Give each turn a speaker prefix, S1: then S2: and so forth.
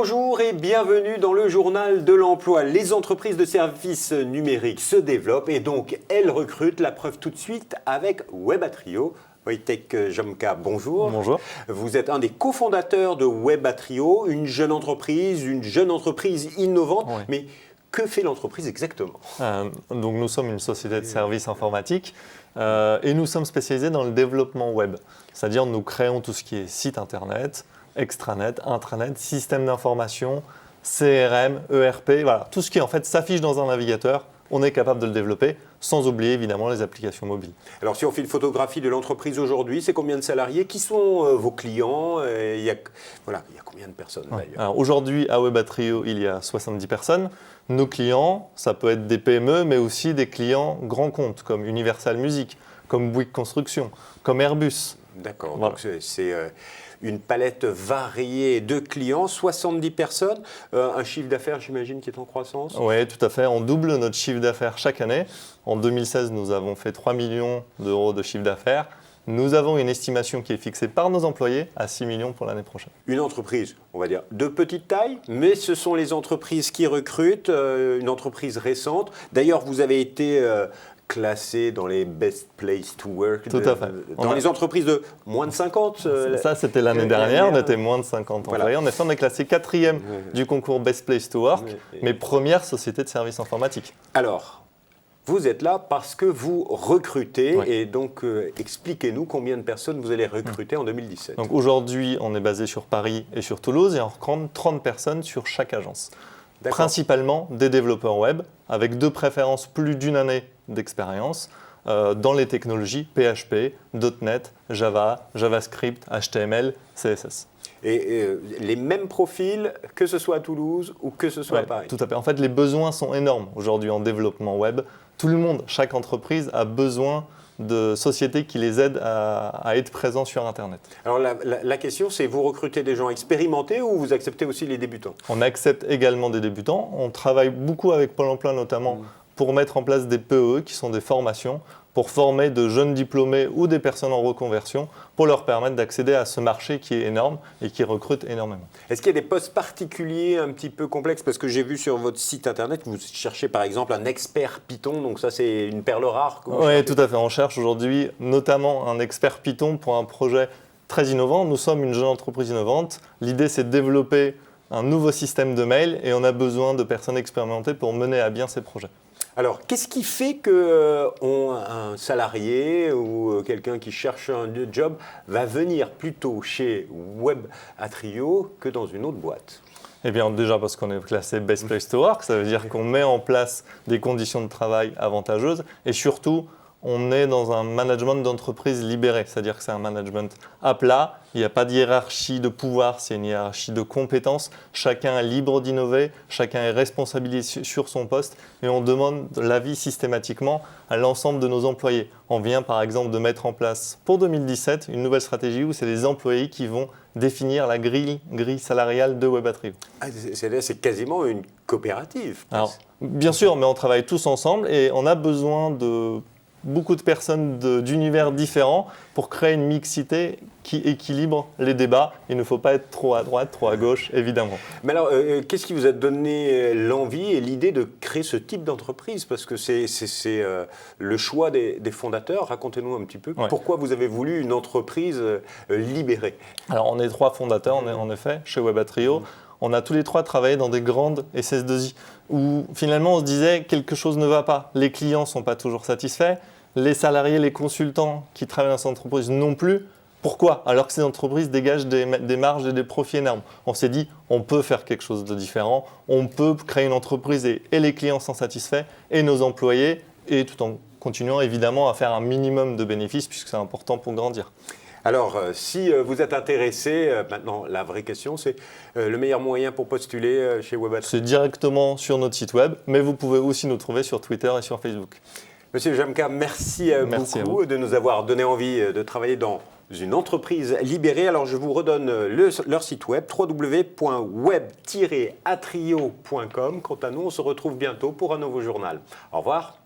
S1: Bonjour et bienvenue dans le journal de l'emploi. Les entreprises de services numériques se développent et donc elles recrutent. La preuve tout de suite avec Webatrio. Wojtek Jomka, bonjour.
S2: Bonjour.
S1: Vous êtes un des cofondateurs de Webatrio, une jeune entreprise innovante.
S2: Oui.
S1: Mais que fait l'entreprise exactement ?
S2: Donc nous sommes une société de services informatiques et nous sommes spécialisés dans le développement web. C'est-à-dire nous créons tout ce qui est site internet, extranet, intranet, système d'information, CRM, ERP, voilà, tout ce qui en fait s'affiche dans un navigateur, on est capable de le développer, sans oublier évidemment les applications mobiles.
S1: Alors si on fait une photographie de l'entreprise aujourd'hui, c'est combien de salariés ? Qui sont vos clients ? Il y a combien de personnes d'ailleurs ?
S2: Alors aujourd'hui à Webatrio, il y a 70 personnes. Nos clients, ça peut être des PME, mais aussi des clients grands comptes, comme Universal Music, comme Bouygues Construction, comme Airbus.
S1: D'accord,
S2: Voilà.
S1: donc c'est une palette variée de clients, 70 personnes, un chiffre d'affaires j'imagine qui est en croissance.
S2: Oui, tout à fait. On double notre chiffre d'affaires chaque année. En 2016, nous avons fait 3 millions d'euros de chiffre d'affaires. Nous avons une estimation qui est fixée par nos employés à 6 millions pour l'année prochaine.
S1: Une entreprise, on va dire, de petite taille, mais ce sont les entreprises qui recrutent, une entreprise récente. D'ailleurs, vous avez été classé dans les best place to work,
S2: Tout à fait.
S1: dans les entreprises de moins de 50.
S2: Ça, c'était l'année dernière, on était moins de 50 employés.
S1: Voilà.
S2: En effet, on est classé 4e du concours Best Place to Work,
S1: Ouais.
S2: mais première société de services informatiques.
S1: Alors, vous êtes là parce que vous recrutez,
S2: Ouais.
S1: et donc expliquez-nous combien de personnes vous allez recruter en 2017.
S2: Donc aujourd'hui, on est basé sur Paris et sur Toulouse et on recrute 30 personnes sur chaque agence.
S1: D'accord.
S2: Principalement des développeurs web, avec de préférence plus d'une année d'expérience dans les technologies PHP, .NET, Java, JavaScript, HTML, CSS.
S1: Et les mêmes profils, que ce soit à Toulouse ou que ce soit à
S2: Ouais,
S1: Paris.
S2: tout à fait. En fait, les besoins sont énormes aujourd'hui en développement web. Tout le monde, chaque entreprise a besoin de sociétés qui les aident à être présents sur Internet.
S1: Alors la question, c'est vous recrutez des gens expérimentés ou vous acceptez aussi les débutants ?
S2: On accepte également des débutants. On travaille beaucoup avec Pôle emploi notamment pour mettre en place des PE qui sont des formations pour former de jeunes diplômés ou des personnes en reconversion pour leur permettre d'accéder à ce marché qui est énorme et qui recrute énormément.
S1: Est-ce qu'il y a des postes particuliers un petit peu complexes ? Parce que j'ai vu sur votre site internet que vous cherchez par exemple un expert Python, donc ça c'est une perle rare.
S2: Oui, tout à fait. On cherche aujourd'hui notamment un expert Python pour un projet très innovant. Nous sommes une jeune entreprise innovante. L'idée c'est de développer un nouveau système de mail et on a besoin de personnes expérimentées pour mener à bien ces projets.
S1: Alors, qu'est-ce qui fait qu'un salarié ou quelqu'un qui cherche un job va venir plutôt chez Webatrio que dans une autre boîte ?
S2: Eh bien, déjà parce qu'on est classé Best Place to Work, ça veut dire qu'on met en place des conditions de travail avantageuses et surtout, on est dans un management d'entreprise libéré, c'est-à-dire que c'est un management à plat, il n'y a pas de hiérarchie de pouvoir, c'est une hiérarchie de compétences, chacun est libre d'innover, chacun est responsabilisé sur son poste et on demande l'avis systématiquement à l'ensemble de nos employés. On vient par exemple de mettre en place pour 2017 une nouvelle stratégie où c'est les employés qui vont définir la grille salariale de Webatrio.
S1: Ah, c'est quasiment une coopérative.
S2: Alors, bien sûr, mais on travaille tous ensemble et on a besoin de beaucoup de personnes d'univers différents pour créer une mixité qui équilibre les débats. Il ne faut pas être trop à droite, trop à gauche, évidemment.
S1: Mais alors, qu'est-ce qui vous a donné l'envie et l'idée de créer ce type d'entreprise ? Parce que c'est le choix des fondateurs. Racontez-nous un petit peu pourquoi vous avez voulu une entreprise libérée.
S2: Alors, on est 3 fondateurs, en effet, chez Webatrio. On a tous les 3 travaillé dans des grandes SS2I où finalement on se disait quelque chose ne va pas. Les clients ne sont pas toujours satisfaits, les salariés, les consultants qui travaillent dans cette entreprise non plus. Pourquoi ? Alors que ces entreprises dégagent des marges et des profits énormes. On s'est dit, on peut faire quelque chose de différent, on peut créer une entreprise et les clients sont satisfaits et nos employés, et tout en continuant évidemment à faire un minimum de bénéfices puisque c'est important pour grandir.
S1: Alors, si vous êtes intéressé, maintenant la vraie question, c'est le meilleur moyen pour postuler chez Webatrio ?
S2: C'est directement sur notre site web, mais vous pouvez aussi nous trouver sur Twitter et sur Facebook.
S1: Monsieur Jomka, merci beaucoup de nous avoir donné envie de travailler dans une entreprise libérée. Alors, je vous redonne leur site web, www.web-atrio.com. Quant à nous, on se retrouve bientôt pour un nouveau journal. Au revoir.